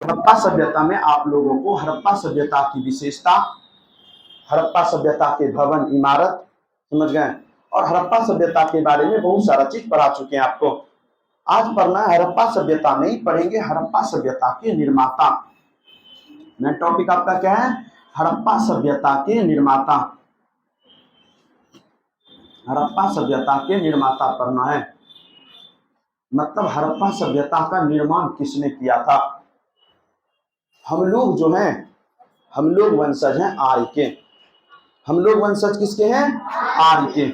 हड़प्पा सभ्यता में आप लोगों को हड़प्पा सभ्यता की विशेषता, हड़प्पा सभ्यता के भवन इमारत समझ गए, और हड़प्पा सभ्यता के बारे में बहुत सारा चीज पढ़ा चुके हैं आपको। आज पढ़ना है हड़प्पा सभ्यता में ही पढ़ेंगे हड़प्पा सभ्यता के निर्माता। मैं टॉपिक आपका क्या है? हड़प्पा सभ्यता के निर्माता। हड़प्पा सभ्यता के निर्माता पढ़ना है, मतलब हड़प्पा सभ्यता का निर्माण किसने किया था। हम लोग जो हैं, हम लोग वंशज हैं आर्य के। हम लोग वंशज किसके हैं? आर्य के।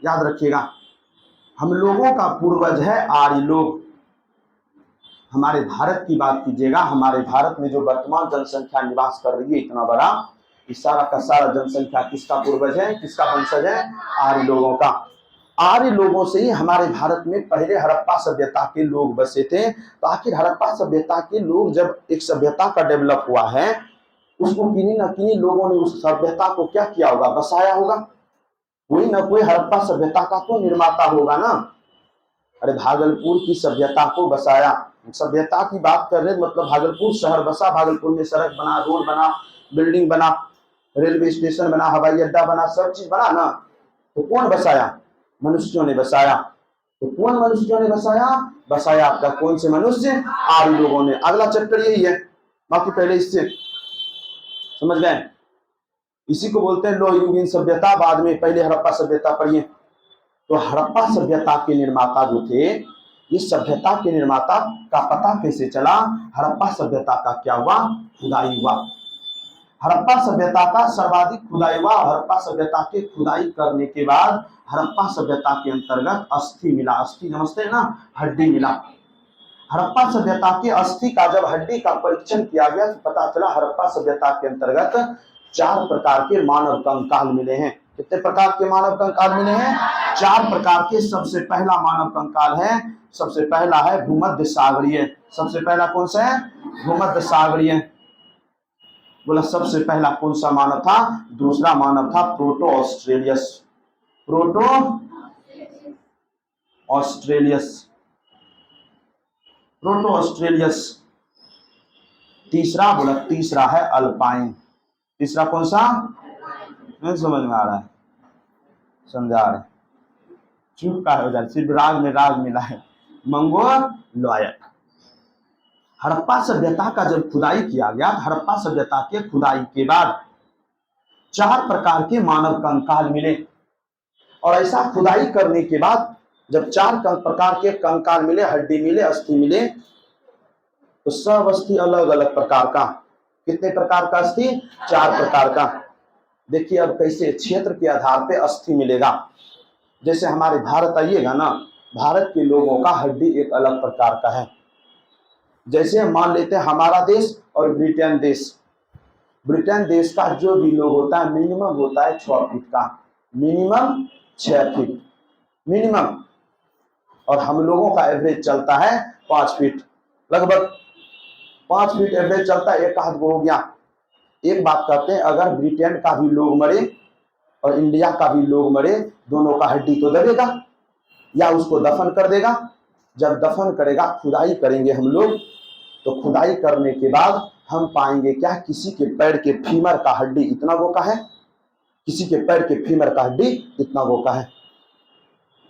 याद रखिएगा, हम लोगों का पूर्वज है आर्य लोग। हमारे भारत की बात कीजिएगा, हमारे भारत में जो वर्तमान जनसंख्या निवास कर रही है इतना बड़ा, इस सारा का सारा जनसंख्या किसका पूर्वज है, किसका वंशज है? आर्य लोगों का। आर्य लोगों से ही हमारे भारत में पहले हड़प्पा सभ्यता के लोग बसे थे। तो आखिर हड़प्पा सभ्यता के लोग जब एक सभ्यता का डेवलप हुआ है, उसको किन्हीं न किन्हीं लोगों ने उस सभ्यता को क्या किया होगा? बसाया होगा। कोई ना कोई हड़प्पा सभ्यता का तो निर्माता होगा ना। अरे भागलपुर की सभ्यता को बसाया, सभ्यता की बात कर रहे, मतलब भागलपुर शहर बसा, भागलपुर में सड़क बना, रोड बना, बिल्डिंग बना, रेलवे स्टेशन बना, हवाई अड्डा बना, सब चीज बना ना। तो कौन बसाया? मनुष्यों ने बसाया। तो कौन मनुष्यों ने बसाया? बसाया आपका कौन से मनुष्य? आर्य लोगों ने। अगला चैप्टर यही है, बाकी पहले इससे समझ गए। इसी को बोलते हैं लोहयुगीन सभ्यता, बाद में पहले हड़प्पा सभ्यता पढ़िए। तो हड़प्पा सभ्यता के निर्माता जो थे, इस सभ्यता के निर्माता का पता कैसे चला? हड़प्पा सभ्यता का क्या हुआ? खुदाई हुआ। हड़प्पा सभ्यता का सर्वाधिक खुदाई हुआ। हड़प्पा सभ्यता के खुदाई करने के बाद हड़प्पा सभ्यता के अंतर्गत अस्थि मिला। अस्थि समझते हैं ना, हड्डी मिला। हड़प्पा सभ्यता के अस्थि का जब हड्डी का परीक्षण किया गया तो पता चला हड़प्पा सभ्यता के अंतर्गत 4 प्रकार के मानव कंकाल मिले हैं। कितने प्रकार के मानव कंकाल मिले हैं? 4 प्रकार के। सबसे पहला मानव कंकाल है, सबसे पहला है भूमध्य सागरीय। सबसे पहला कौन सा है? भूमध्य सागरीय। बोला सबसे पहला कौन सा मानव था? दूसरा मानव था proto Australoid. Proto Australoid, proto Australoid. तीसरा, बोला तीसरा है अल्पाइन। तीसरा कौन सा? नहीं समझ में आ रहा है? समझा रहे? चुप का हो जाए, सिर्फ राग में राग मिला है। मंगोलॉयड। हड़प्पा सभ्यता का जब खुदाई किया गया, हड़प्पा सभ्यता के खुदाई के बाद 4 प्रकार के मानव कंकाल मिले। और ऐसा खुदाई करने के बाद जब 4 प्रकार के कंकाल मिले, हड्डी मिले, अस्थि मिले, तो सब अस्थि अलग अलग प्रकार का। कितने प्रकार का अस्थि? 4 प्रकार का। देखिए अब कैसे क्षेत्र के आधार पे अस्थि मिलेगा। जैसे हमारे भारत आइएगा ना, भारत के लोगों का हड्डी एक अलग प्रकार का है। जैसे हम मान लेते हैं हमारा देश और ब्रिटेन देश। ब्रिटेन देश का जो भी लोग होता है मिनिमम होता है 6 फीट का, मिनिमम 6 फीट मिनिमम। और हम लोगों का एवरेज चलता है 5 फीट, लगभग 5 फीट एवरेज चलता है। एक आध गो हो गया। एक बात कहते हैं, अगर ब्रिटेन का भी लोग मरे और इंडिया का भी लोग मरे, दोनों का हड्डी तो दबेगा या उसको दफन कर देगा। जब दफन करेगा, खुदाई करेंगे हम लोग, तो खुदाई करने के बाद हम पाएंगे क्या? किसी के पैर के फीमर का हड्डी इतना गो का है, किसी के पैर के फीमर का हड्डी इतना गो का है।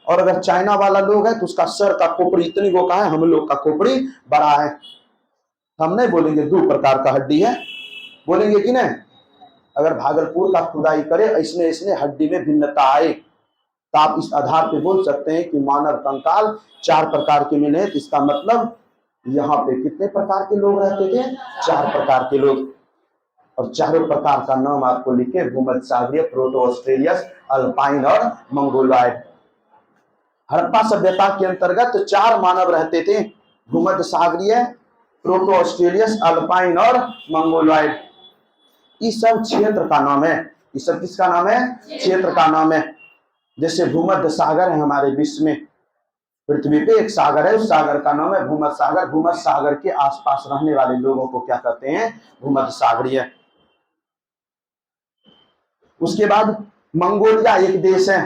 और अगर चाइना वाला लोग है तो उसका सर का खोपड़ी इतनी गो का है, हम लोग का खोपड़ी बड़ा है। हम नहीं बोलेंगे 2 प्रकार का हड्डी है, बोलेंगे कि नहीं? अगर भागलपुर का खुदाई करे, इसने इसने हड्डी में भिन्नता आए, तो आप इस आधार पे बोल सकते हैं कि मानव कंकाल 4 प्रकार के मिले। तो इसका मतलब यहाँ पे कितने प्रकार के लोग रहते थे? 4 प्रकार के लोग। और चारों प्रकार का नाम आपको लिखे, भूमध्य सागरीय, प्रोटो ऑस्ट्रेलियस, अल्पाइन और मंगोलॉयड। हड़प्पा सभ्यता के अंतर्गत 4 मानव रहते थे, भूमध्य सागरीय, प्रोटो ऑस्ट्रेलियस, अल्पाइन और मंगोलॉयड। इस सब क्षेत्र का नाम है। इस सब किसका नाम है? क्षेत्र का नाम है। जैसे भूमध्य सागर है हमारे विश्व में, पृथ्वी पे एक सागर है, उस सागर का नाम है भूमध्य सागर। भूमध्य सागर के आसपास रहने वाले लोगों को क्या कहते हैं? भूमध्य सागरीय। उसके बाद मंगोलिया एक देश है,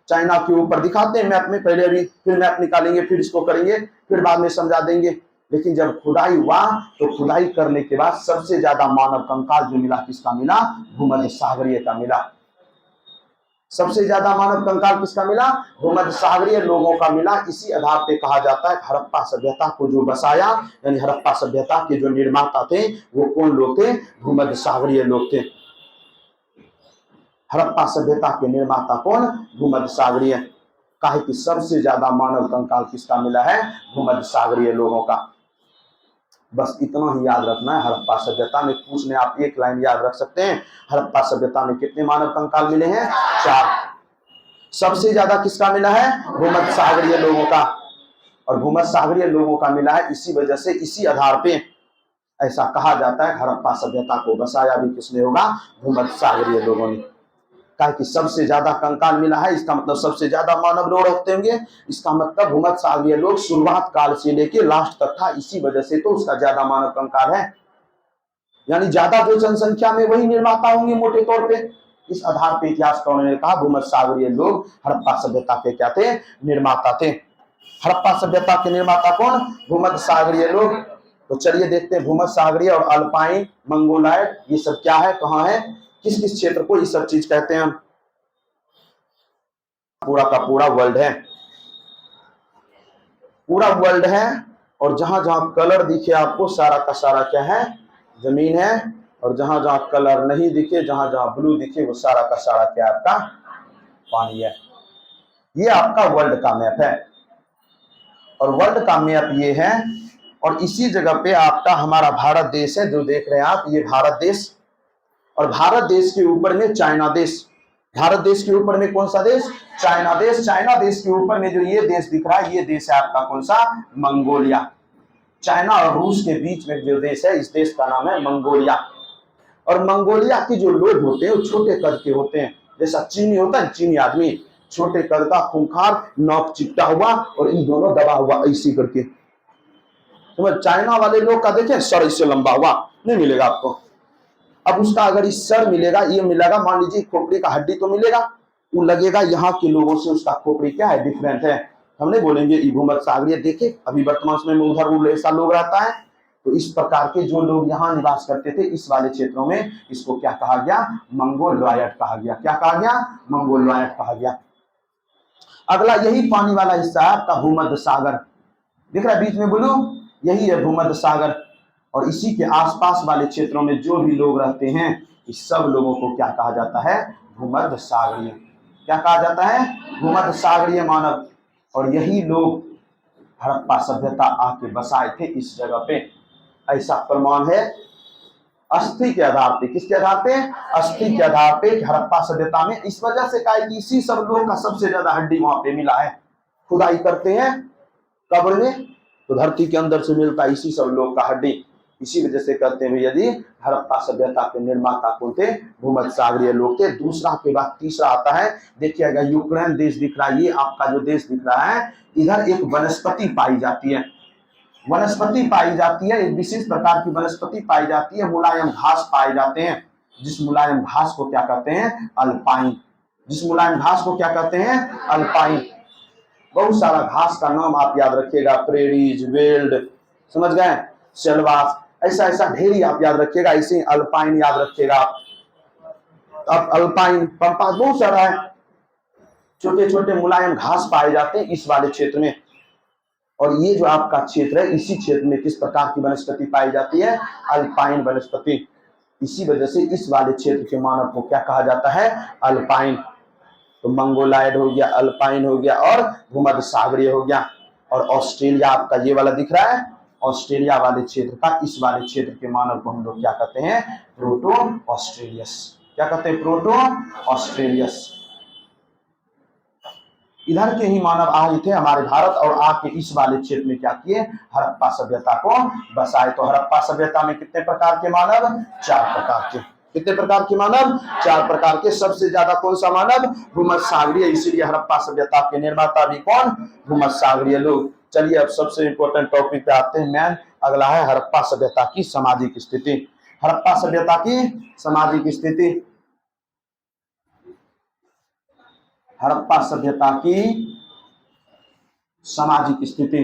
चाइना के ऊपर। दिखाते हैं मैप में, पहले अभी फिर मैप निकालेंगे, फिर इसको करेंगे, फिर बाद में समझा देंगे। लेकिन जब खुदाई हुआ तो खुदाई करने के बाद सबसे ज्यादा मानव कंकाल जो मिला किसका मिला? भूमध्य सागरीय का मिला। सबसे ज्यादा मानव कंकाल किसका मिला? भूमध्य सागरीय लोगों का मिला। इसी आधार पे कहा जाता है हड़प्पा सभ्यता को जो बसाया, यानी हड़प्पा सभ्यता के जो निर्माता थे वो कौन लोग थे? भूमध्य सागरीय लोग थे। हड़प्पा सभ्यता के निर्माता कौन? भूमध्य सागरीय। काहे कि सबसे ज्यादा मानव कंकाल किसका मिला है? भूमध्य सागरीय लोगों का। बस इतना ही याद रखना है। हड़प्पा सभ्यता में पूछने आप एक लाइन याद रख सकते हैं, हड़प्पा सभ्यता में कितने मानव कंकाल मिले हैं? 4। सबसे ज्यादा किसका मिला है? भूमध्य सागरीय लोगों का। और भूमध्य सागरीय लोगों का मिला है, इसी वजह से इसी आधार पे ऐसा कहा जाता है हड़प्पा सभ्यता को बसाया भी किसने होगा? भूमध्य सागरीय लोगों ने। कि सबसे ज्यादा कंकाल मिला है, इसका मतलब सबसे ज्यादा मानव लोग रखते होंगे। इसका मतलब भूमध्य सागरीय लोग शुरुआत काल से लेके लास्ट तक था, इसी वजह से तो उसका ज्यादा मानव कंकाल है। यानी ज्यादा जो जनसंख्या में वही निर्माता होंगे मोटे तौर पे। इस आधार पे इतिहासकारों ने कहा भूमध्य सागरीय लोग हड़प्पा सभ्यता के क्या थे? निर्माता थे। हड़प्पा सभ्यता के निर्माता कौन? भूमध्य सागरीय लोग। तो चलिए देखते हैं भूमध्य सागरीय और अल्पाइन, मंगोलायड, ये सब क्या है, कहाँ है, किस किस क्षेत्र को ये सब चीज कहते हैं। पूरा का पूरा वर्ल्ड है, पूरा वर्ल्ड है। और जहां जहां कलर दिखे आपको सारा का सारा क्या है? जमीन है। और जहां जहां कलर नहीं दिखे, जहां जहां ब्लू दिखे, वो सारा का सारा क्या आपका? पानी है। ये आपका वर्ल्ड का मैप है। और वर्ल्ड का मैप ये है। और इसी जगह पे आपका हमारा भारत देश है, जो देख रहे हैं आप, ये भारत देश। और भारत देश के ऊपर में चाइना देश। भारत देश के ऊपर में कौन सा देश? चाइना देश। चाइना देश के ऊपर में जो ये देश दिख रहा है, ये देश है आपका कौन सा? मंगोलिया। चाइना और रूस के बीच में जो देश है, इस देश का नाम है मंगोलिया। और मंगोलिया के जो लोग होते हैं वो छोटे कद के होते हैं। जैसा चीनी होता है, चीनी आदमी छोटे कद का, खूंखार, नोक चिपटा हुआ और इन दोनों दबा हुआ ऐसी करके। तो चाइना वाले लोग का देखें सर इससे लंबा हुआ नहीं मिलेगा आपको। अब उसका अगर इस सर मिलेगा, ये मिलेगा, मान लीजिए खोपड़ी का हड्डी तो मिलेगा, वो लगेगा यहाँ के लोगों से उसका खोपड़ी क्या है? डिफरेंट है। हम नहीं बोलेंगे ये भूमध्य सागरीय। देखे अभी वर्तमान समय में उधर ऐसा लोग रहता है। तो इस प्रकार के जो लोग यहाँ निवास करते थे इस वाले क्षेत्रों में, इसको क्या कहा गया? मंगोलॉयड कहा गया। क्या कहा गया? मंगोलॉयड कहा गया। अगला यही पानी वाला हिस्सा है आपका भूमध्य सागर, दिख रहा है बीच में ब्लू, यही है भूमध्य सागर। और इसी के आसपास वाले क्षेत्रों में जो भी लोग रहते हैं, इस सब लोगों को क्या कहा जाता है? भूमध्य सागरीय। क्या कहा जाता है? भूमध्य सागरीय मानव। और यही लोग हड़प्पा सभ्यता आके बसाए थे इस जगह पे। ऐसा प्रमाण है अस्थि के आधार पे। किसके आधार पे? अस्थि के आधार पे हड़प्पा सभ्यता में। इस वजह से कहा कि इसी सब लोगों का सबसे ज्यादा हड्डी वहां पे मिला है। खुदाई करते हैं कब्र में तो धरती के अंदर से मिलता है इसी सब लोग का हड्डी। इसी वजह से कहते हैं यदि हड़प्पा सभ्यता के निर्माता कौन थे? भूमध्य सागरीय लोग थे। दूसरा के बाद तीसरा आता है, देखिएगा यूक्रेन देश दिख रहा है, ये आपका जो देश दिख रहा है, इधर एक वनस्पति पाई जाती है। वनस्पति पाई जाती है, एक विशेष प्रकार की वनस्पति पाई जाती है, मुलायम घास पाए जाते हैं। जिस मुलायम घास को क्या कहते हैं? अल्पाइन। जिस मुलायम घास को क्या कहते हैं? अल्पाइन। बहुत सारा घास का नाम आप याद रखिएगा, प्रेरीज, वेल्ड, समझ गए, सेलवास, ऐसा ऐसा ढेरी आप याद रखिएगा। इसे अल्पाइन याद रखिएगा आप। अब अल्पाइन, पंपा, बहुत सारा है। छोटे छोटे मुलायम घास पाए जाते हैं इस वाले क्षेत्र में। और ये जो आपका क्षेत्र है, इसी क्षेत्र में किस प्रकार की वनस्पति पाई जाती है? अल्पाइन वनस्पति। इसी वजह से इस वाले क्षेत्र के मानव को क्या कहा जाता है? अल्पाइन। तो मंगोलायड हो गया, अल्पाइन हो गया और भूमध्य सागरीय हो गया। और ऑस्ट्रेलिया आपका ये वाला दिख रहा है, ऑस्ट्रेलिया वाले क्षेत्र का, इस वाले क्षेत्र के मानव को हम लोग क्या कहते हैं? प्रोटो ऑस्ट्रेलियस। क्या कहते हैं? प्रोटो ऑस्ट्रेलियस। इधर के ही मानव आए थे हमारे भारत और आके इस वाले क्षेत्र में क्या किए? हड़प्पा सभ्यता को बसाए। तो हड़प्पा सभ्यता में कितने प्रकार के मानव? 4 प्रकार के। कितने प्रकार के मानव? 4 प्रकार के। सबसे ज्यादा कौन सा मानव? भूमध्य सागरीय। इसीलिए हड़प्पा सभ्यता के निर्माता भी कौन? भूमध्य सागरीय लोग। चलिए अब सबसे इंपॉर्टेंट टॉपिक पे आते हैं। मैन अगला है हड़प्पा सभ्यता की सामाजिक स्थिति। हड़प्पा सभ्यता की सामाजिक स्थिति। हड़प्पा सभ्यता की सामाजिक स्थिति।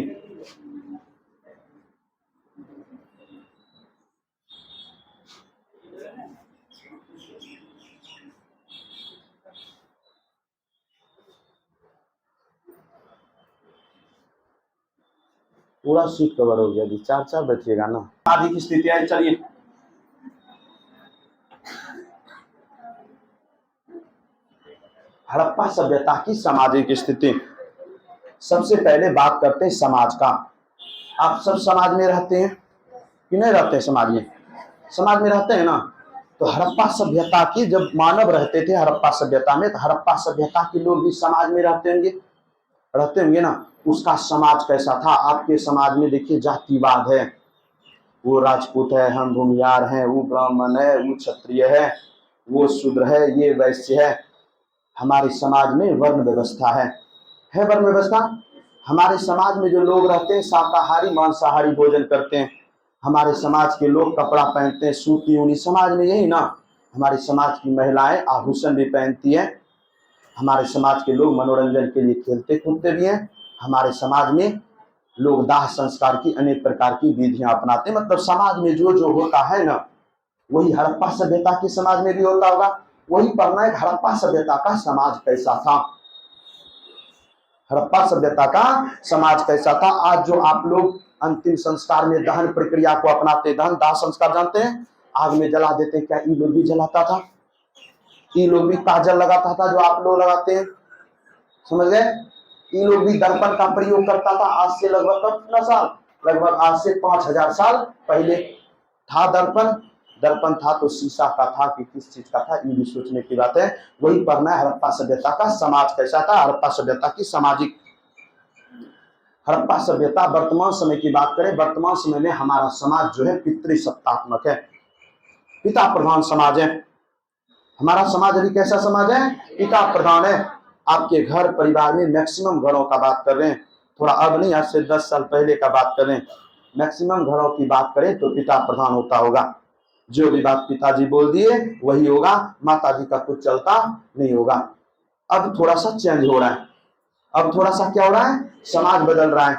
पूरा सीट कवर हो गया जी, 4-4 बैठिएगा ना। आदि की स्थिति है, चलिए हड़प्पा सभ्यता की सामाजिक स्थिति। सबसे पहले बात करते हैं समाज का। आप सब समाज में रहते हैं कि नहीं रहते हैं? समाज में रहते हैं ना। तो हड़प्पा सभ्यता की जब मानव रहते थे हड़प्पा सभ्यता में, तो हड़प्पा सभ्यता के लोग भी समाज में रहते होंगे ना। उसका समाज कैसा था? आपके समाज में देखिए जातिवाद है, वो राजपूत है, हम भूमिहार हैं, वो ब्राह्मण है, वो क्षत्रिय है, वो शूद्र है, ये वैश्य है। हमारे समाज में वर्ण व्यवस्था है वर्ण व्यवस्था। हमारे समाज में जो लोग रहते हैं शाकाहारी मांसाहारी भोजन करते हैं। हमारे समाज के लोग कपड़ा पहनते हैं सूती ऊनी, समाज में यही ना। हमारे समाज की महिलाएं आभूषण भी पहनती हैं। हमारे समाज के लोग मनोरंजन के लिए खेलते कूदते भी हैं। हमारे समाज में लोग दाह संस्कार की अनेक प्रकार की विधियां अपनाते हैं। मतलब समाज में जो जो होता है ना, वही हड़प्पा सभ्यता के समाज में भी होता होगा। वही पढ़ना है हड़प्पा सभ्यता का समाज कैसा था। हड़प्पा सभ्यता का समाज कैसा था। आज जो आप लोग अंतिम संस्कार में दहन प्रक्रिया को अपनाते, दहन दाह संस्कार जानते हैं, आग में जला देते, क्या ये लोग भी जलाता था? ये लोग भी काजल लगाता था जो आप लोग लगाते हैं, समझ गए? ये लोग भी दर्पण का प्रयोग करता था। आज से लगभग कितना साल, लगभग आज से 5000 साल पहले था दर्पण। दर्पण था तो शीशा का था कि किस चीज का था, ये भी सोचने की बात है। वही पढ़ना है हड़प्पा सभ्यता का समाज कैसा था, हड़प्पा सभ्यता की सामाजिक। हड़प्पा सभ्यता वर्तमान समय की बात करें, वर्तमान समय में हमारा समाज जो है पितृसत्तात्मक है, पिता प्रधान समाज है। हमारा समाज अभी कैसा समाज है? पिता प्रधान है। आपके घर परिवार में मैक्सिमम घरों का बात कर रहे हैं, थोड़ा अब नहीं, आज से 10 साल पहले का बात कर रहे हैं। मैक्सिमम घरों की बात करें तो पिता प्रधान होता होगा। जो भी बात पिताजी बोल दिए वही होगा, माताजी का कुछ चलता नहीं होगा। अब थोड़ा सा चेंज हो रहा है। अब थोड़ा सा क्या हो रहा है? समाज बदल रहा है,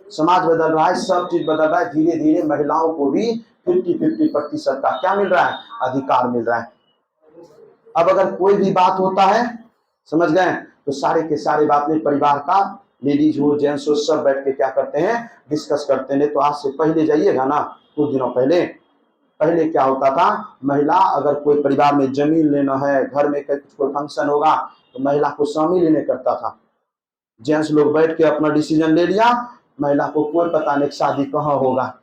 समाज बदल रहा है, सब चीज बदल रहा है। धीरे धीरे महिलाओं को भी 50-50% का क्या मिल रहा है? अधिकार मिल रहा है। अब अगर कोई भी बात होता है, समझ गए, तो सारे के सारे बात में परिवार का लेडीज हो जेंट्स हो सब बैठ के क्या करते हैं? डिस्कस करते हैं। तो आज से पहले जाइएगा ना, कुछ दिनों पहले क्या होता था? महिला अगर कोई परिवार में जमीन लेना है, घर में कोई फंक्शन होगा, तो महिला को शामिल ही नहीं करता था। जेंट्स लोग बैठ के अपना डिसीजन ले लिया, महिला को कोई पता नहीं शादी कहाँ होगा।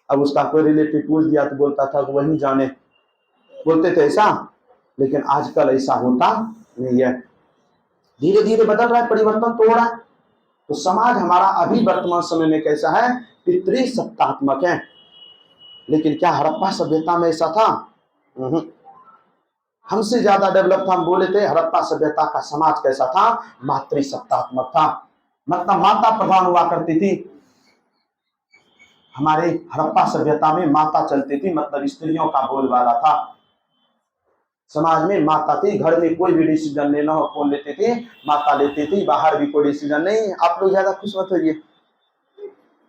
अब उसका कोई रिलेटिव पूछ दिया तो बोलता था कि वही जाने, बोलते थे ऐसा। लेकिन आजकल ऐसा होता नहीं है। धीरे धीरे बदल रहा है, परिवर्तन तो हो रहा है। तो समाज हमारा अभी वर्तमान समय में कैसा है? पितृसत्तात्मक है। लेकिन क्या हड़प्पा सभ्यता में ऐसा था? हमसे ज्यादा डेवलप था। हम बोले थे हड़प्पा सभ्यता का समाज कैसा था? मातृसत्तात्मक था। मतलब माता प्रधान हुआ करती थी। हमारे हड़प्पा सभ्यता में माता चलती थी, मतलब स्त्रियों का बोलबाला था। समाज में माता थी, घर में कोई भी डिसीजन लेना हो कौन लेती थी? माता लेती थी। बाहर भी कोई डिसीजन नहीं। आप लोग ज्यादा खुश मत होइए।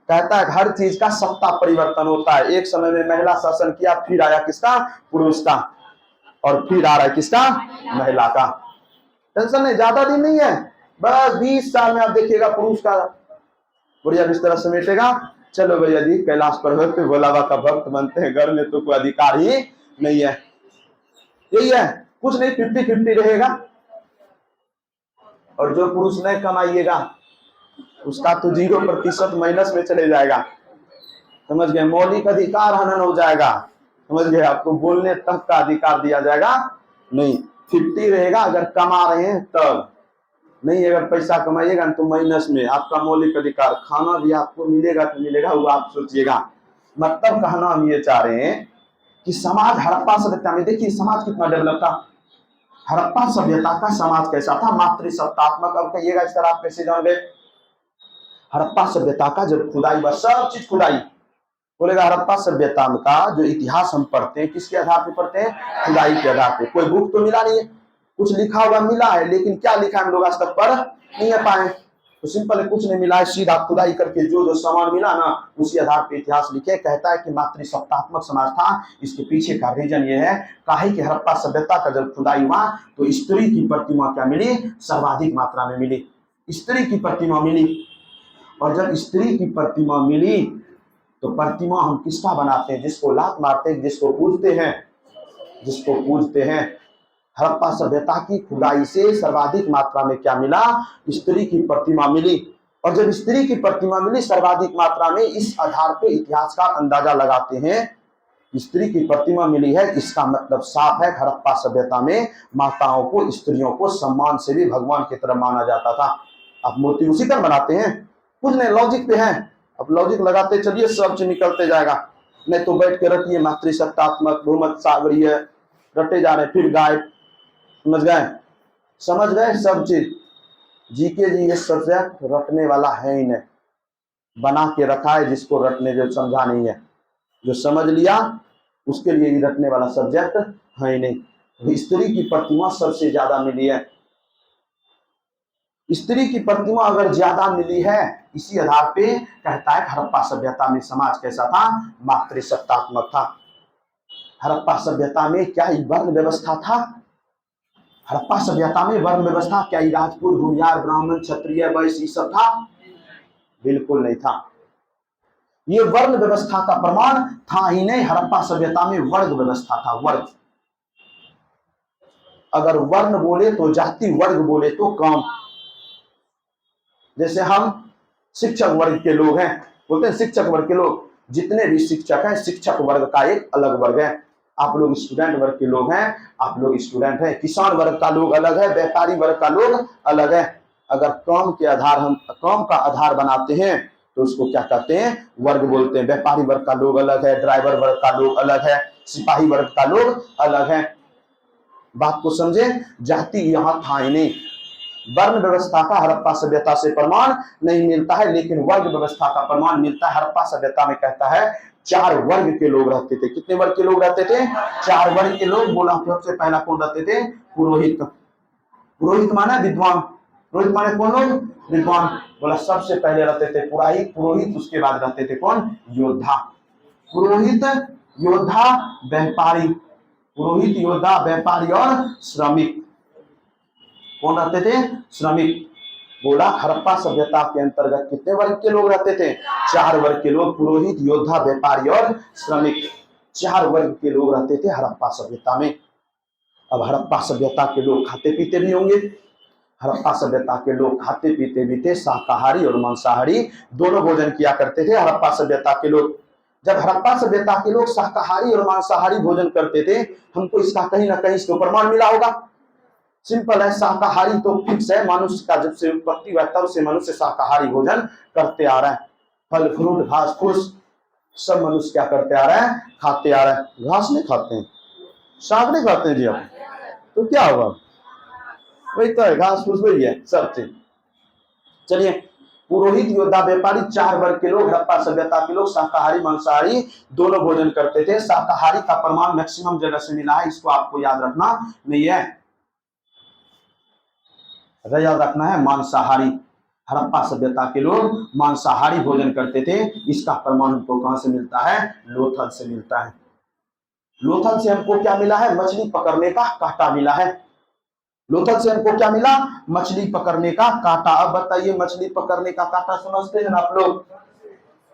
कहता है हर चीज का सत्ता परिवर्तन होता है। एक समय में महिला शासन किया, फिर आया किसका? पुरुष का, और फिर आ रहा है किसका? महिला का। टेंशन नहीं, ज्यादा दिन नहीं है, बस 20 साल में आप देखिएगा पुरुष का बढ़िया बिस्तर समेटेगा, चलो भैया जी कैलाश पर्वत पे भोला बाबा का भक्त बनते हैं, घर में तो कोई अधिकार ही नहीं है। यही है, कुछ नहीं, 50-50 रहेगा। और जो पुरुष नहीं कमाइएगा उसका तो 0% माइनस में चले जाएगा, समझ गए? मौलिक अधिकार हनन हो जाएगा, समझ गए? आपको बोलने तक का अधिकार दिया जाएगा नहीं। 50 रहेगा अगर कमा रहे हैं तब, नहीं अगर पैसा कमाइएगा तो माइनस में। आपका मौलिक अधिकार, खाना भी आपको मिलेगा तो मिलेगा, वो आप सोचिएगा। मतलब कहना हम ये चाह रहे हैं कि समाज हड़प्पा सभ्यता में देखिए समाज कितना डेवलप था। हड़प्पा सभ्यता का समाज कैसा था? मातृसत्तात्मक। अब कहिएगा इस तरह आप कैसे जान गए? हड़प्पा सभ्यता का जब खुदाई हुआ, सब चीज खुदाई, बोलेगा हड़प्पा सभ्यता का जो इतिहास हम पढ़ते हैं किसके आधार पे पढ़ते हैं? खुदाई के आधार पे। कोई बुक तो मिला नहीं है, कुछ लिखा हुआ मिला है, लेकिन क्या लिखा है हम लोग आज तक पढ़ नहीं पाए। तो सिंपल है, कुछ नहीं मिला है, सीधा खुदाई करके जो जो सामान मिला ना उसी आधार पे इतिहास लिखे। कहता है कि मातृसत्तात्मक समाज था। इसके पीछे का रीजन ये है, काहे कि हड़प्पा सभ्यता का जब खुदाई हुआ तो स्त्री की प्रतिमा क्या मिली? सर्वाधिक मात्रा में मिली, स्त्री की प्रतिमा मिली। और जब स्त्री की प्रतिमा मिली तो प्रतिमा हम किसका बनाते हैं? जिसको लात मारते हैं, जिसको पूजते हैं, जिसको पूजते हैं। हड़प्पा सभ्यता की खुदाई से सर्वाधिक मात्रा में क्या मिला? स्त्री की प्रतिमा मिली। और जब स्त्री की प्रतिमा मिली सर्वाधिक मात्रा में, इस आधार पे इतिहासकार अंदाजा लगाते हैं स्त्री की प्रतिमा मिली है, इसका मतलब साफ है हड़प्पा सभ्यता में माताओं को, स्त्रियों को सम्मान से भी भगवान की तरह माना जाता था। आप मूर्ति उसी तरह बनाते हैं, कुछ नहीं, लॉजिक पे है। अब लॉजिक लगाते चलिए, सब चीज निकलते जाएगा। नहीं तो बैठ के रटिए मातृसत्तात्मक, भूमत सागरीय, रटे जा रहे, फिर गायब। समझ गए? समझ गए सब चीज। जीके जी ये सब्जेक्ट रटने वाला है ही नहीं, बना के रखा है जिसको रटने, जो समझा नहीं है, जो समझ लिया उसके लिए ही रटने वाला सब्जेक्ट है ही नहीं। स्त्री की प्रतिमा सबसे ज्यादा मिली है। स्त्री की प्रतिमा अगर ज्यादा मिली है, इसी आधार पे कहता है हड़प्पा सभ्यता में समाज कैसा था? मातृसत्तात्मक था। हड़प्पा सभ्यता में क्या वर्ण व्यवस्था था? हड़प्पा सभ्यता में वर्ण व्यवस्था क्या राजपूत, भूमिहार, ब्राह्मण, क्षत्रिय, वैश्य सब था? बिल्कुल नहीं था। ये वर्ण व्यवस्था का प्रमाण था ही नहीं। हड़प्पा सभ्यता में वर्ग व्यवस्था था, वर्ग। अगर वर्ण बोले तो जाति, वर्ग बोले तो काम। जैसे हम शिक्षक वर्ग के लोग हैं, बोलते हैं शिक्षक वर्ग के लोग, जितने भी शिक्षक हैं, शिक्षक वर्ग का एक अलग वर्ग है। आप लोग स्टूडेंट वर्ग के लोग हैं, आप लोग स्टूडेंट हैं। किसान वर्ग का लोग अलग है, व्यापारी वर्ग का लोग अलग है। अगर काम के आधार, हम काम का आधार बनाते हैं तो उसको क्या कहते हैं? वर्ग बोलते हैं। व्यापारी वर्ग का लोग अलग है, ड्राइवर वर्ग का लोग अलग है, सिपाही वर्ग का लोग अलग है। बात को समझे? जाति यहां था ही नहीं। वर्ण व्यवस्था का हड़प्पा सभ्यता से प्रमाण नहीं मिलता है, लेकिन वर्ग व्यवस्था का प्रमाण मिलता है। हड़प्पा सभ्यता में कहता है 4 वर्ग के लोग रहते थे। कितने वर्ग के लोग रहते थे? 4 वर्ग के लोग। बोला सबसे पहला कौन रहते थे? पुरोहित। पुरोहित माना विद्वान। पुरोहित माने कौन लोग? विद्वान। बोला सबसे पहले रहते थे पुरोहित, पुरोहित। उसके बाद रहते थे कौन? योद्धा। पुरोहित, योद्धा, व्यापारी। पुरोहित, योद्धा, व्यापारी और श्रमिक। कौन रहते थे? श्रमिक। बोला हड़प्पा सभ्यता के अंतर्गत कितने वर्ग के लोग रहते थे? 4 वर्ग के लोग, पुरोहित, योद्धा, व्यापारी और श्रमिक। 4 वर्ग के लोग रहते थे हड़प्पा सभ्यता में। अब हड़प्पा सभ्यता के लोग खाते पीते भी होंगे। हड़प्पा सभ्यता के लोग खाते पीते भी थे, शाकाहारी और मांसाहारी दोनों भोजन किया करते थे हड़प्पा सभ्यता के लोग। जब हड़प्पा सभ्यता के लोग शाकाहारी और मांसाहारी भोजन करते थे, हमको इसका कहीं ना कहीं इसको प्रमाण मिला होगा। सिंपल है, शाकाहारी तो फिक्स है। मनुष्य का जब से उत्पत्ति हुआ तब से मनुष्य शाकाहारी भोजन करते आ रहा है। फल फ्रूट, घास फूस सब मनुष्य क्या करते आ रहा है? खाते आ रहा है। घास नहीं खाते हैं, साग नहीं खाते हैं जी आप, तो क्या होगा? वही तो है, घास फूस वही है सब चीज। चलिए, पुरोहित, योद्धा, व्यापारी 4 वर्ग के लोग हड़प्पा सभ्यता के लोग शाकाहारी मांसाहारी दोनों भोजन करते थे। शाकाहारी का प्रमाण मैक्सिमम जगह से मिला है, इसको आपको याद रखना नहीं है, याद रखना है। मांसाहारी, हड़प्पा सभ्यता के लोग मांसाहारी भोजन करते थे। इसका प्रमाण हमको कहां से मिलता है? लोथल से मिलता है। लोथल से हमको क्या मिला है? मछली पकड़ने का कांटा मिला है। लोथल से हमको क्या मिला? मछली पकड़ने का कांटा। अब बताइए, मछली पकड़ने का कांटा समझते हैं ना आप लोग?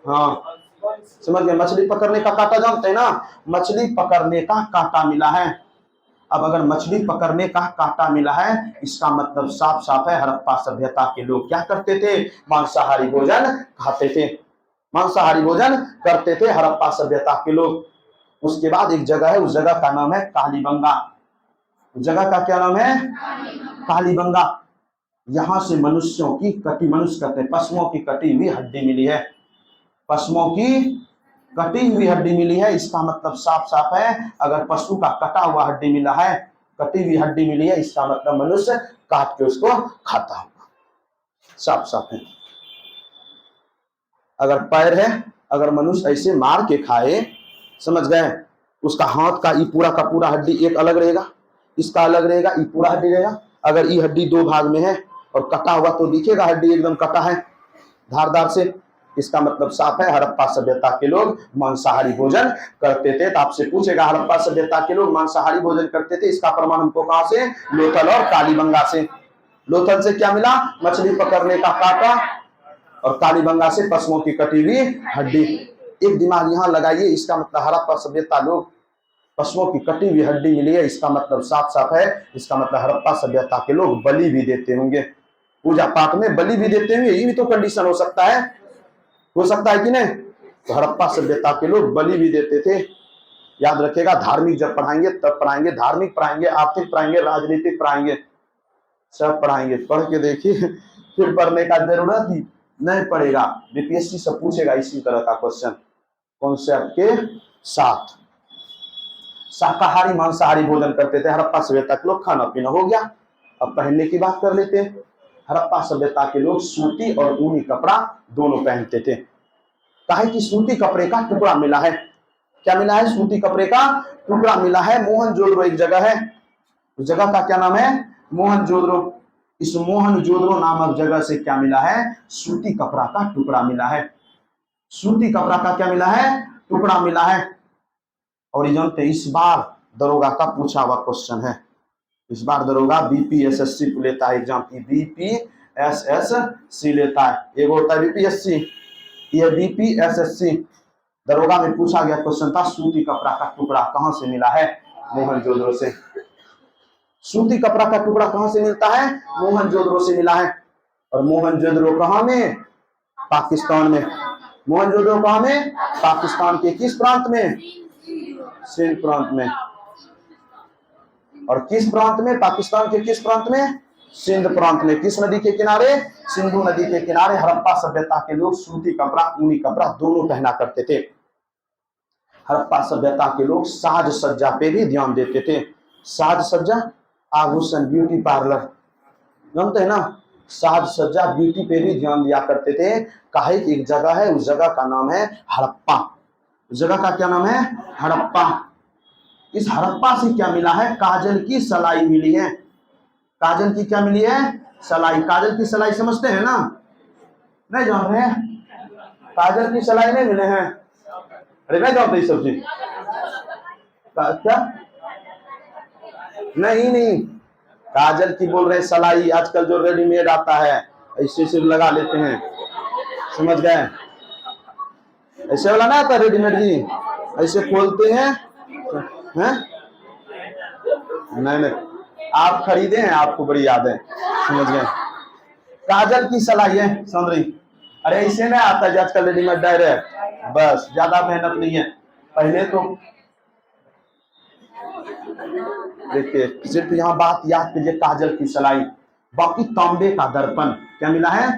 हाँ, समझ गए। मछली पकड़ने का कांटा जानते हैं ना? मछली पकड़ने का कांटा मिला है। अब अगर मछली पकड़ने का कांटा मिला है, इसका मतलब साफ साफ है हड़प्पा सभ्यता के लोग क्या करते थे? मांसाहारी भोजन खाते थे, मांसाहारी भोजन करते थे हड़प्पा सभ्यता के लोग। उसके बाद एक जगह है, उस जगह का नाम है कालीबंगा। उस जगह का क्या नाम है? कालीबंगा। यहां से मनुष्यों की कटी, मनुष्य कहते हैं, पशुओं की कटी हुई हड्डी मिली है। पशुओं की कटी हुई हड्डी मिली है। इसका मतलब साफ साफ है, अगर पशु का कटा हुआ हड्डी मिला है, कटी हुई हड्डी मिली है, इसका मतलब मनुष्य काट के उसको खाता होगा। साफ साफ है। अगर पैर है, अगर मनुष्य ऐसे मार के खाए, समझ गए, उसका हाथ का ये पूरा का पूरा हड्डी एक अलग रहेगा, इसका अलग रहेगा, ये पूरा हड्डी रहेगा। अगर ये हड्डी 2 भाग में है और कटा हुआ तो दिखेगा हड्डी एकदम कटा है धारदार से। इसका मतलब साफ है हड़प्पा सभ्यता के लोग मांसाहारी भोजन करते थे। तो आपसे पूछेगा हड़प्पा सभ्यता के लोग मांसाहारी भोजन करते थे, इसका प्रमाण हमको कहां से? लोथल और कालीबंगा से। लोथल से क्या मिला? मछली पकड़ने का कांटा, और कालीबंगा से पशुओं की कटी हुई हड्डी। एक दिमाग यहाँ लगाइए, इसका मतलब हड़प्पा सभ्यता लोग पशुओं की कटी हुई हड्डी मिली है, इसका मतलब साफ साफ है, इसका मतलब हड़प्पा सभ्यता के लोग बलि भी देते होंगे, पूजा पाठ में बलि भी देते होंगे। ये भी तो कंडीशन हो सकता है, हो सकता है कि नहीं? तो हड़प्पा सभ्यता के लोग बलि भी देते थे। याद रखिएगा, धार्मिक जब पढ़ाएंगे तब पढ़ाएंगे, धार्मिक पढ़ाएंगे, आर्थिक पढ़ाएंगे, राजनीतिक पढ़ाएंगे, सब पढ़ाएंगे। पढ़ के देखिए, फिर पढ़ने का जरूरत ही नहीं पड़ेगा। बीपीएससी से पूछेगा इसी तरह का क्वेश्चन कॉन्सेप्ट के साथ। शाकाहारी मांसाहारी भोजन करते थे हड़प्पा सभ्यता के लोग, खाना पीना हो गया। अब पहनने की बात कर लेते हैं। हड़प्पा सभ्यता के लोग सूती और ऊनी कपड़ा दोनों पहनते थे। काहे कि सूती कपड़े का टुकड़ा मिला है। क्या मिला है? सूती कपड़े का टुकड़ा मिला है। मोहनजोदड़ो एक जगह है, उस जगह का क्या नाम है? मोहनजोदड़ो। इस मोहनजोदड़ो नामक जगह से क्या मिला है? सूती कपड़ा का टुकड़ा मिला है। सूती कपड़ा का क्या मिला है? टुकड़ा मिला है। और जानते इस बार दरोगा का पूछा हुआ क्वेश्चन है। इस बार दरोगा बीपीएसएससी लेता है एग्जाम की, बीपीएसएससी लेता है। एक होता है बीपीएससी, ये बीपीएसएससी। दरोगा में पूछा गया क्वेश्चन था, सूती कपड़ा का टुकड़ा कहां से मिला है? मोहनजोदड़ो से। सूती कपड़ा का टुकड़ा कहां से मिलता है? मोहनजोदड़ो से मिला है। और मोहनजोदड़ो कहां में? पाकिस्तान में। मोहनजोदड़ो कहां में? पाकिस्तान के किस प्रांत में? सिंध प्रांत में। और किस प्रांत में? पाकिस्तान के किस प्रांत में? सिंध प्रांत में। किस नदी के किनारे? सिंधु नदी के किनारे। हड़प्पा सभ्यता के लोग सूती कपड़ा ऊनी कपड़ा दोनों पहना करते थे। हड़प्पा सभ्यता के लोग साज सज्जा पे भी ध्यान देते थे। साज सज्जा, आभूषण, ब्यूटी पार्लर, जानते हैं ना? साज सज्जा ब्यूटी पे भी ध्यान दिया करते थे। काहे कि एक जगह है, उस जगह का नाम है हड़प्पा। उस जगह का क्या नाम है? हड़प्पा। इस हड़प्पा से क्या मिला है? काजल की सलाई मिली है। काजल की क्या मिली है? सलाई। काजल की सलाई समझते हैं ना? नहीं जान रहे हैं? काजल की सलाई नहीं मिले हैं? अरे नहीं जानते ये सब चीज? क्या? नहीं, काजल की बोल रहे सलाई। आजकल जो रेडीमेड आता है ऐसे सिर्फ लगा लेते हैं, समझ गए? ऐसे वाला ना आता रेडीमेड जी, ऐसे खोलते हैं, हैं? नहीं, आप खरीदे हैं, आपको बड़ी याद है, समझ गए? काजल की सलाई है, समझ रही? अरे ऐसे नहीं आता है आजकल रेडीमेड डायरेक्ट, बस ज्यादा मेहनत नहीं है। पहले तो देखिए, सिर्फ यहाँ बात याद कीजिए, काजल की सलाई। बाकी तांबे का दर्पण क्या मिला है?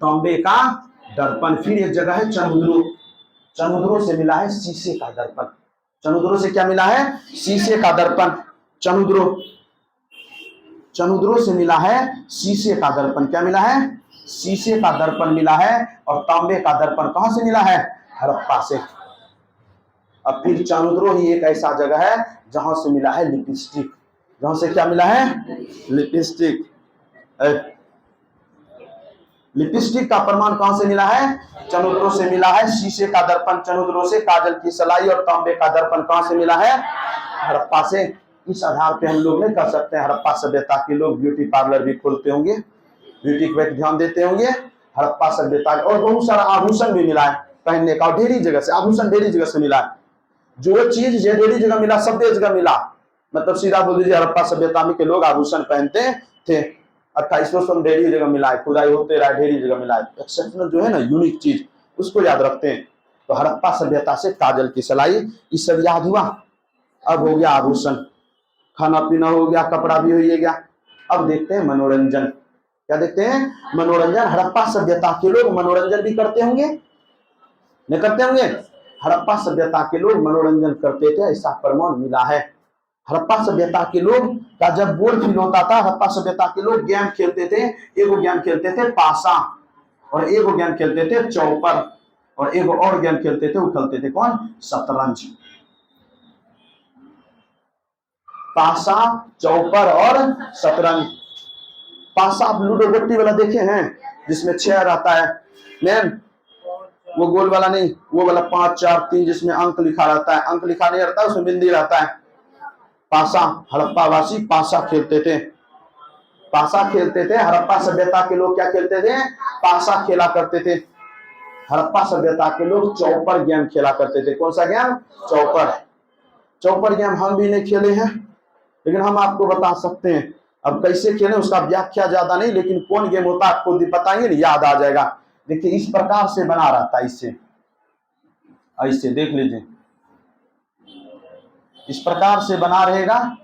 तांबे का दर्पण। फिर एक जगह है चनुद्रो। चनुद्रो से मिला है शीशे का दर्पण। चनुद्रो से क्या मिला है? शीशे का दर्पण। चनुद्रो से मिला है शीशे का दर्पण। क्या मिला है? शीशे का दर्पण मिला है। और तांबे का दर्पण कहां से मिला है? हड़प्पा से। अब फिर चनुद्रो ही एक ऐसा जगह है जहां से मिला है लिपस्टिक। जहां से क्या मिला है? लिपस्टिक। लिपस्टिक का प्रमाण कहां से मिला है? चनुद्रो से मिला है। शीशे का दर्पण चनुद्रो से, काजल की सलाई और तांबे का दर्पण कहां से मिला है? हड़प्पा से। इस आधार पे हम लोग नहीं कर सकते हैं, हड़प्पा सभ्यता के लोग ब्यूटी पार्लर भी खोलते होंगे, ब्यूटी पे ध्यान देते होंगे। हड़प्पा सभ्यता और बहुत सारा आभूषण भी मिला है पहनने का, ढेरी जगह से आभूषण ढेरी जगह से मिला है। जो चीज ढेरी जगह मिला, सब जगह मिला, मतलब सीधा बोल दीजिए हड़प्पा सभ्यता में के लोग आभूषण पहनते थे। 2800 सौ ढेरी जगह मिला है, खुदाई होते रहा ढेरी जगह मिला है। एक्सेप्शनल जो है ना, यूनिक चीज, उसको याद रखते हैं। तो हड़प्पा सभ्यता से काजल की सलाई, ये सब याद हुआ। अब हो गया आभूषण, खाना पीना हो गया, कपड़ा भी हो गया। अब देखते हैं मनोरंजन। क्या देखते हैं? मनोरंजन। हड़प्पा सभ्यता के लोग मनोरंजन भी करते होंगे, नहीं करते होंगे? हड़प्पा सभ्यता के लोग मनोरंजन करते थे, ऐसा प्रमाण मिला है। हड़प्पा सभ्यता के लोग का जब बोर फील होता था, हड़प्पा सभ्यता के लोग गेम खेलते थे। एगो गेम खेलते थे पासा, और एगो गेम खेलते थे चौपर, और एगो और गेम खेलते थे, वो खेलते थे कौन? शतरंज। पासा, चौपर और शतरंज। पासा आप लूडो गोटी वाला देखे हैं, जिसमें 6 रहता है मैम, वो गोल वाला नहीं, वो वाला 5 4 3 जिसमें अंक लिखा रहता है। अंक लिखा नहीं रहता, उसमें बिंदी रहता है। पासा, हड़प्पा वासी पासा खेलते थे। पासा खेलते थे। हड़प्पा सभ्यता के लोग क्या खेलते थे? पासा खेला करते थे। हड़प्पा सभ्यता के लोग चौपर गेम खेला करते थे। कौन सा गेम? चौपर। चौपर गेम हम भी नहीं खेले हैं, लेकिन हम आपको बता सकते हैं। अब कैसे खेले उसका व्याख्या ज्यादा नहीं, लेकिन कौन गेम होता है आपको बताएंगे ना, याद आ जाएगा। देखिए इस प्रकार से बना रहता है, इससे ऐसे देख लीजिए, इस प्रकार से बना रहेगा।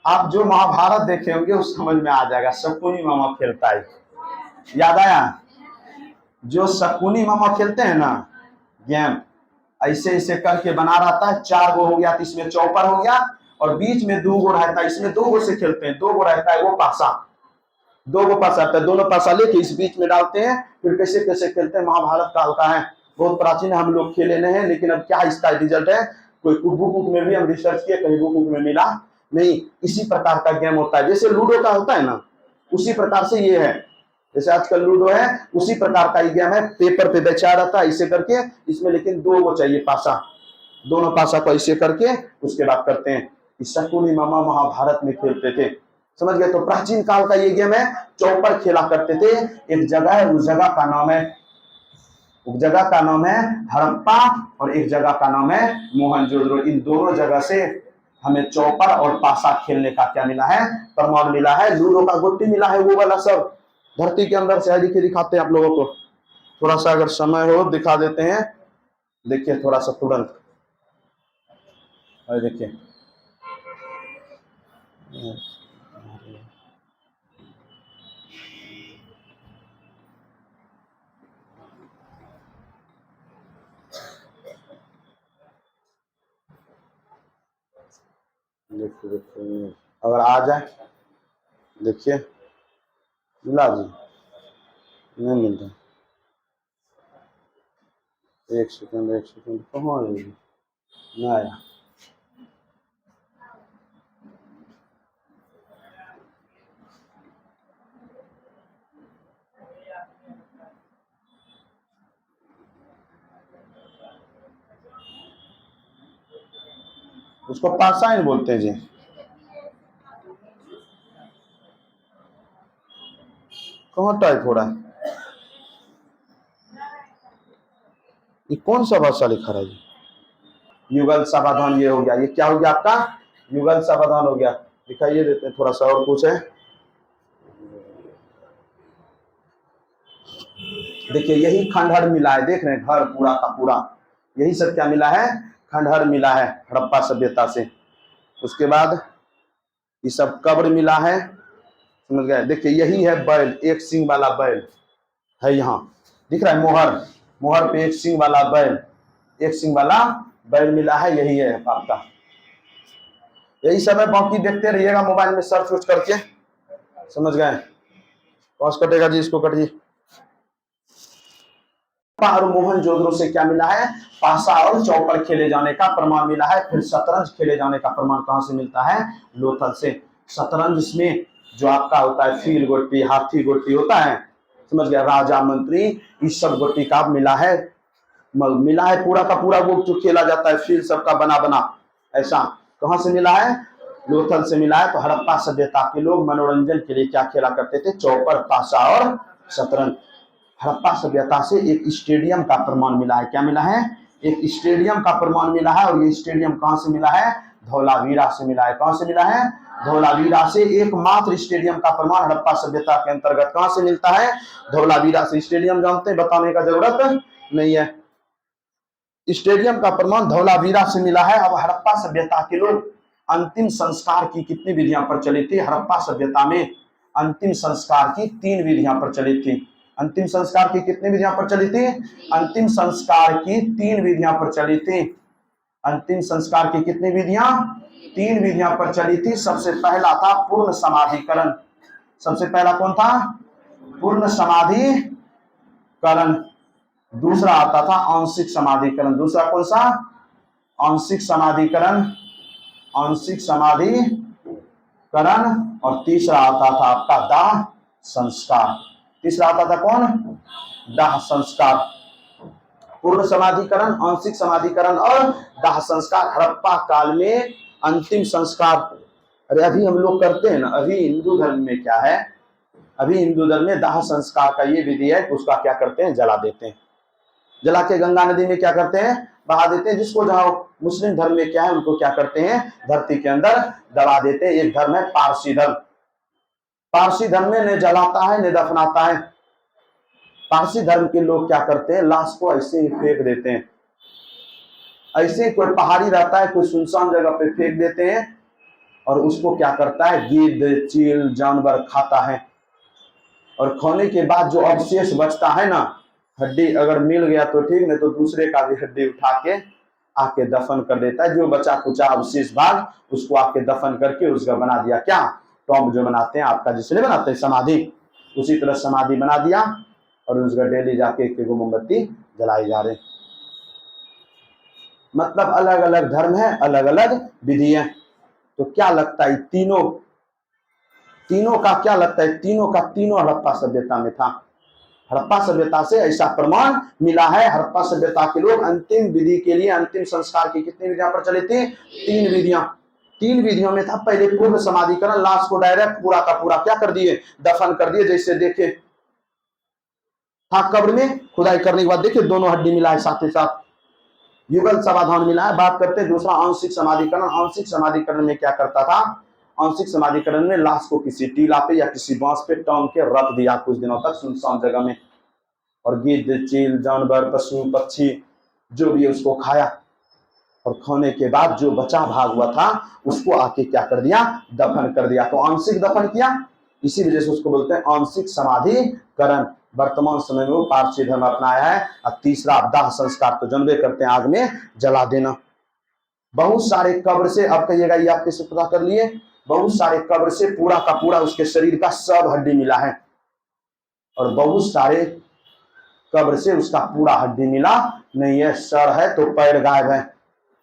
आप जो महाभारत देखे होंगे उस समझ में आ जाएगा। शकुनी मामा खेलता है, याद आया? जो शकुनी मामा खेलते हैं ना गेम, ऐसे ऐसे करके बना रहता है। 4 गो हो गया तो इसमें चौपर हो गया, और बीच में 2 गो रहता है, इसमें 2 गो से खेलते हैं। 2 गो रहता है वो पासा, 2 गो पासा रहता है। दोनों पासा लेके इस बीच में डालते हैं, फिर कैसे कैसे खेलते हैं। महाभारत काल का है, बहुत प्राचीन, हम लोग खेले नहीं है। लेकिन अब क्या इसका रिजल्ट है, कोई बुक में भी हम रिसर्च किए, कहीं बुक में मिला नहीं। इसी प्रकार का गेम होता है, जैसे लूडो का होता है ना, उसी प्रकार से ये है। जैसे आजकल लूडो है, उसी प्रकार का ये गेम है। पेपर पे बेचा रहता है इसे करके, इसमें लेकिन 2 गो चाहिए पासा। दोनों पासा को ऐसे करके उसके बाद करते हैं। शकुनी मामा महाभारत में खेलते थे, समझ गए? तो प्राचीन काल का ये गेम है, चौपर खेला करते थे। एक जगह है, उस जगह का नाम है, उस जगह का नाम है हड़प्पा, और एक जगह का नाम है मोहनजोदड़ो। इन दोनों जगह से हमें चौपर और पासा खेलने का क्या मिला है? प्रमाण मिला है। लूडो का गुट्टी मिला है, वो वाला सब धरती के अंदर से दिखाते हैं आप लोगों को। थोड़ा सा अगर समय हो दिखा देते हैं। देखिए थोड़ा सा तुरंत, देखिए देखिए अगर आ जाए, देखिए मिला जी, नहीं मिलता। एक सेकंड कहाँ नहीं आया। उसको पासाइन बोलते हैं जी। कहाँ टाइप हो रहा है? ये कौन सा भाषा लिखा रहा है? युगल समाधान ये हो गया। ये क्या हो गया आपका? युगल समाधान हो गया। दिखाइए देते हैं थोड़ा सा और कुछ है। देखिए यही खंडहर मिला है, देख रहे हैं, घर पूरा का पूरा यही सब क्या मिला है? खंडहर मिला है हड़प्पा सभ्यता से। उसके बाद ये सब कब्र मिला है, समझ गए? देखिए यही है बैल, एक सिंग वाला बैल है, यहाँ दिख रहा है मोहर, मोहर पे एक सिंग वाला बैल, एक सिंग वाला बैल मिला है। यही है आपका, यही सब है। बाकी देखते रहिएगा मोबाइल में सर्च वर्च करके, समझ गए? कौन कटेगा जी, इसको कटिए। और मोहनजोदड़ो से क्या मिला है? पासा और चौपर खेले जाने का प्रमाण मिला है। फिर शतरंज खेले जाने का प्रमाण कहां से मिलता है? लोथल से। शतरंज में जो आपका होता है फील गोटी, हाथी गोटी होता है, समझ गया? राजा मंत्री, इस सब गोटी का मिला है, मिला है पूरा का पूरा। वो जो खेला जाता है फील सबका बना बना, ऐसा कहां से मिला है? लोथल से मिला है। तो हड़प्पा सभ्यता के लोग मनोरंजन के लिए क्या खेला करते थे? चौपर, पासा और शतरंज। हड़प्पा सभ्यता से एक स्टेडियम का प्रमाण मिला है। क्या मिला है? एक स्टेडियम का प्रमाण मिला है। और ये स्टेडियम कहां से मिला है? धौलावीरा से मिला है। कहां से मिला है? धौलावीरा से। एकमात्र स्टेडियम का प्रमाण हड़प्पा सभ्यता के अंतर्गत कहां से मिलता है? धौलावीरा से। स्टेडियम जानते हैं, बताने का जरूरत नहीं है। स्टेडियम का प्रमाण धौलावीरा से मिला है। अब हड़प्पा सभ्यता के लोग अंतिम संस्कार की कितनी विधियां प्रचलित थी? हड़प्पा सभ्यता में अंतिम संस्कार की 3 विधियां प्रचलित थी। अंतिम संस्कार की कितनी विधियां प्रचलित थी? अंतिम संस्कार की 3 विधियां प्रचलित थी। अंतिम संस्कार की कितनी विधियां? 3 विधियां प्रचलित थी। सबसे पहला था पूर्ण समाधिकरण। सबसे पहला कौन था? पूर्ण समाधिकरण। दूसरा आता था आंशिक समाधिकरण। दूसरा कौन सा? आंशिक समाधिकरण, आंशिक समाधिकरण। और तीसरा आता था आपका दाह संस्कार। तीसरा आता था कौन? दाह संस्कार। पूर्ण समाधिकरण, आंशिक समाधिकरण और दाह संस्कार हड़प्पा काल में अंतिम संस्कार। अरे अभी हम लोग करते हैं ना, अभी हिंदू धर्म में क्या है, अभी हिंदू धर्म में दाह संस्कार का ये विधि है, उसका क्या करते हैं, जला देते हैं। जला के गंगा नदी में क्या करते हैं, बहा देते हैं। जिसको जहां मुस्लिम धर्म में क्या है, उनको क्या करते हैं, धरती के अंदर दबा देते हैं। एक धर्म है पारसी धर्म। पारसी धर्म में न जलाता है न दफनाता है। पारसी धर्म के लोग क्या करते हैं, लाश को ऐसे ही फेंक देते हैं। ऐसे ही कोई पहाड़ी रहता है, कोई सुनसान जगह पे फेंक देते हैं, और उसको क्या करता है, गिद्ध चील जानवर खाता है। और खाने के बाद जो अवशेष बचता है ना, हड्डी अगर मिल गया तो ठीक, नहीं तो दूसरे का भी हड्डी उठा के आके दफन कर देता है। जो बचा कुचा अवशेष भाग उसको आके दफन करके उसका बना दिया क्या, टॉम्ब जो बनाते हैं आपका, जिसने बनाते हैं समाधि, उसी तरह समाधि बना दिया। और उसका डेली जाके एक मोमबत्ती जलाई जा रहे। मतलब अलग अलग धर्म है, अलग अलग विधि है। तो क्या लगता है तीनों का क्या लगता है, तीनों का तीनों हड़प्पा सभ्यता में था। हड़प्पा सभ्यता से ऐसा प्रमाण मिला है। हड़प्पा सभ्यता के लोग अंतिम विधि के लिए, अंतिम संस्कार की कितनी विधियां प्रचलित थी, 3 विधियां। 3 विधियों में था, पहले पूर्ण समाधिकरण, लाश को डायरेक्ट पूरा का पूरा क्या कर दिए, दफन कर दिए। जैसे देखे था कब्र में खुदाई करने के बाद, देखिए दोनों हड्डी मिला है, साथ ही साथ युगल समाधान मिला है। बात करते हैं दूसरा आंशिक समाधिकरण। आंशिक समाधिकरण में क्या करता था, आंशिक समाधिकरण में लाश को किसी टीला पे या किसी बांस पे टांग के रख दिया कुछ दिनों तक सुनसान जगह में, और गिद्ध चील जानवर पशु पक्षी जो भी उसको खाया। और खाने के बाद जो बचा भाग हुआ था उसको आके क्या कर दिया, दफन कर दिया। तो आंशिक दफन किया, इसी वजह से उसको बोलते हैं आंशिक समाधिकरण। वर्तमान समय में वो पारसी धर्म अपनाया है। और तीसरा दाह संस्कार, तो जानबे करते हैं, आग में जला देना। बहुत सारे कब्र से, अब कहिएगा ये आप कैसे पता कर लिए, बहुत सारे कब्र से पूरा का पूरा उसके शरीर का सब हड्डी मिला है, और बहुत सारे कब्र से उसका पूरा हड्डी मिला नहीं है। सर है तो पैर गायब है।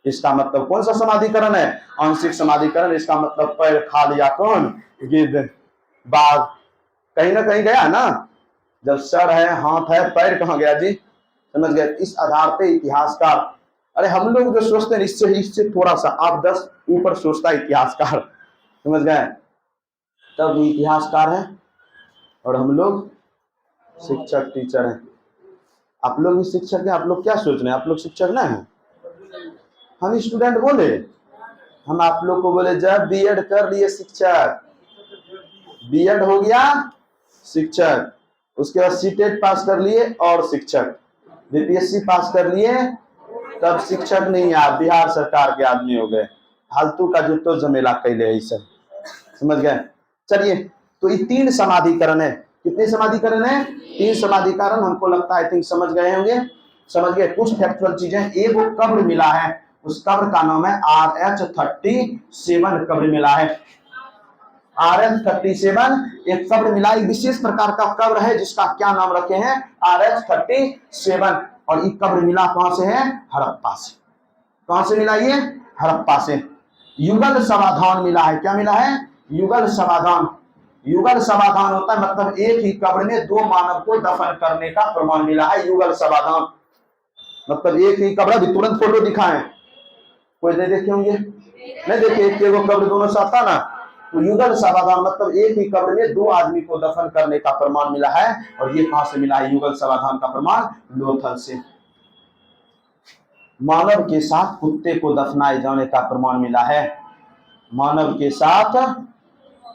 इसका मतलब कौन सा समाधिकरण है, आंशिक समाधिकरण। इसका मतलब पैर खा लिया कौन, गिद्ध बाघ, कहीं ना कहीं गया ना। जब सर है, हाथ है, पैर कहाँ गया जी, समझ गए। इस आधार पे इतिहासकार, अरे हम लोग जो सोचते हैं इससे थोड़ा सा आप 10 ऊपर सोचता है इतिहासकार, समझ गए। तब वो इतिहासकार है और हम लोग शिक्षक टीचर हैं। आप लोग भी शिक्षक हैं। आप लोग क्या सोच रहे हैं, आप लोग शिक्षक ना हैं, हम स्टूडेंट बोले। हम आप लोग को बोले जब बीएड कर लिए शिक्षक, बीएड हो गया शिक्षक, उसके बाद सीटेट पास कर लिए और शिक्षक, बीपीएससी पास कर लिए, तब शिक्षक नहीं, आप बिहार सरकार के आदमी हो गए। फालतू का जो तो झमेला कैले है सब, समझ गए। चलिए, तो ये 3 समाधिकरण है। कितने समाधिकरण है, 3 समाधिकरण। हमको लगता है आई थिंक समझ गए होंगे, समझ गए। कुछ फैक्चुअल चीजें, एक वो कब्र मिला है, उस कब्र का नाम है RH37 कब्र मिला है। RH37 एक कब्र मिला, एक विशेष प्रकार का कब्र है जिसका क्या नाम रखे हैं, RH37। और ये कब्र मिला कहां से है, हड़प्पा से। कहां से मिला ये, हड़प्पा से। युगल समाधान मिला है, क्या मिला है, युगल समाधान। युगल समाधान होता है मतलब एक ही कब्र में 2 मानव को दफन करने का प्रमाण मिला है, युगल समाधान। मतलब एक ही कब्र, अभी तुरंत फोटो दिखाएं, कोई नहीं देखे होंगे, नहीं देखे, एक कब्र दोनों साथ था ना। तो युगल समाधान मतलब एक ही कब्र में 2 आदमी को दफन करने का प्रमाण मिला है। और ये कहां से मिला है, युगल समाधान का प्रमाण लोथल से। मानव के साथ कुत्ते को दफनाए जाने का प्रमाण मिला है। मानव के साथ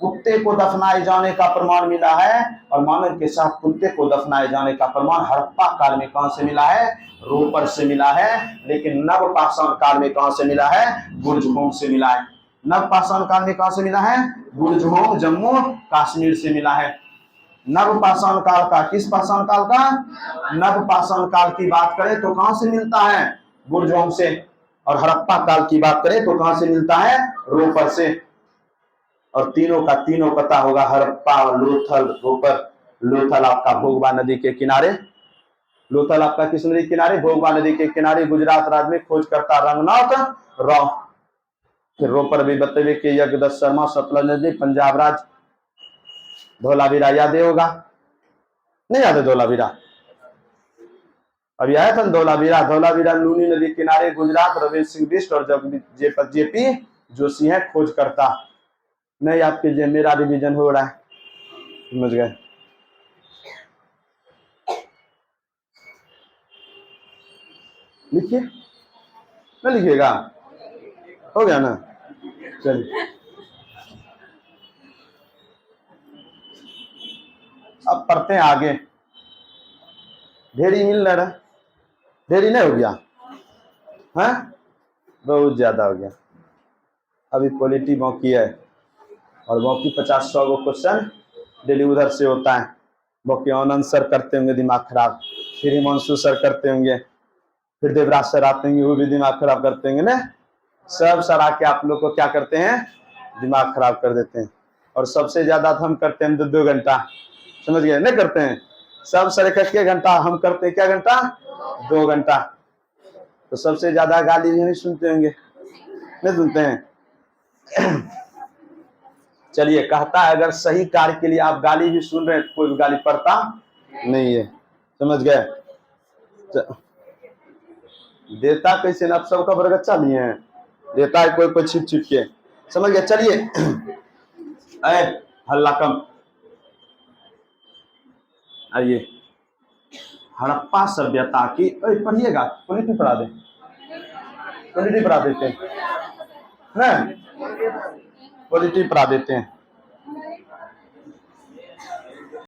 कुत्ते को दफनाए जाने का प्रमाण मिला है। और मानव के साथ कुत्ते को दफनाए जाने का प्रमाण हड़प्पा काल में कहां से मिला है, रोपर से मिला है। लेकिन नवपाषाण काल में कहां से मिला है, बुर्जहोम से मिला है। नवपाषाण काल में कहां से मिला है, बुर्जहोम जम्मू कश्मीर से मिला है। नवपाषाण काल का, किस पाषाण काल का, नवपाषाण काल की बात करें तो कहां से मिलता है, बुर्जहोम से। और हड़प्पा काल की बात करें तो कहां से मिलता है, रोपर से। और तीनों का तीनों पता होगा, हड़प्पा, लोथल, रोपर। लोथल आपका भोगवा नदी के किनारे, लोथल आपका किस नदी के किनारे, भोगवा नदी के किनारे, गुजरात राज्य में खोज करता रंगनाथ राव। फिर रोपर भी बतेवे के यज्ञदत्त शर्मा, सतलज नदी, पंजाब राज्य। धोलावीरा याद होगा, नहीं याद है धोलावीरा, अभी आया था धोलावीरा। धोलावीरा नूनी नदी किनारे, गुजरात, रविंद्र सिंह बिष्ट और जेपी जोशी है खोज करता। नहीं याद कीजिए, मेरा रिवीजन हो रहा है, समझ गए। लिखिए, ना लिखिएगा, हो गया ना, चलिए अब पढ़ते हैं आगे। ढेरी मिल रहा, ढेरी नहीं हो गया है, बहुत ज्यादा हो गया। अभी पॉलिटी बाकी है और बाकी 50-100 गो क्वेश्चन डेली उधर से होता है। बाकी आनंद सर करते होंगे दिमाग खराब, फिर हिमांशु सर करते होंगे, फिर देवराज सर आते होंगे, वो भी दिमाग खराब करते होंगे ना। सब सर आके आप लोग को क्या करते हैं, दिमाग खराब कर देते हैं। और सबसे ज्यादा तो हम करते हैं 2 घंटा, समझ गए, नहीं करते हैं सब सर 1 घंटा, हम करते हैं क्या घंटा, 2 घंटा। तो सबसे ज्यादा गाली नहीं सुनते होंगे, नहीं सुनते हैं। चलिए, कहता है अगर सही कार्य के लिए आप गाली भी सुन रहे हैं तो कोई गाली पड़ता नहीं है, समझ गए। देता कैसे ना, आप सबका बरगच्चा लिए हैं, देता है कोई कोई छिप छिप के, समझ गए। चलिए अरे हल्ला कम, आइए हड़प्पा सभ्यता की, पढ़िएगा, पॉलिटी पढ़ा दे, पॉलिटी पढ़ा देते हैं, पॉलिटी पढ़ा देते हैं।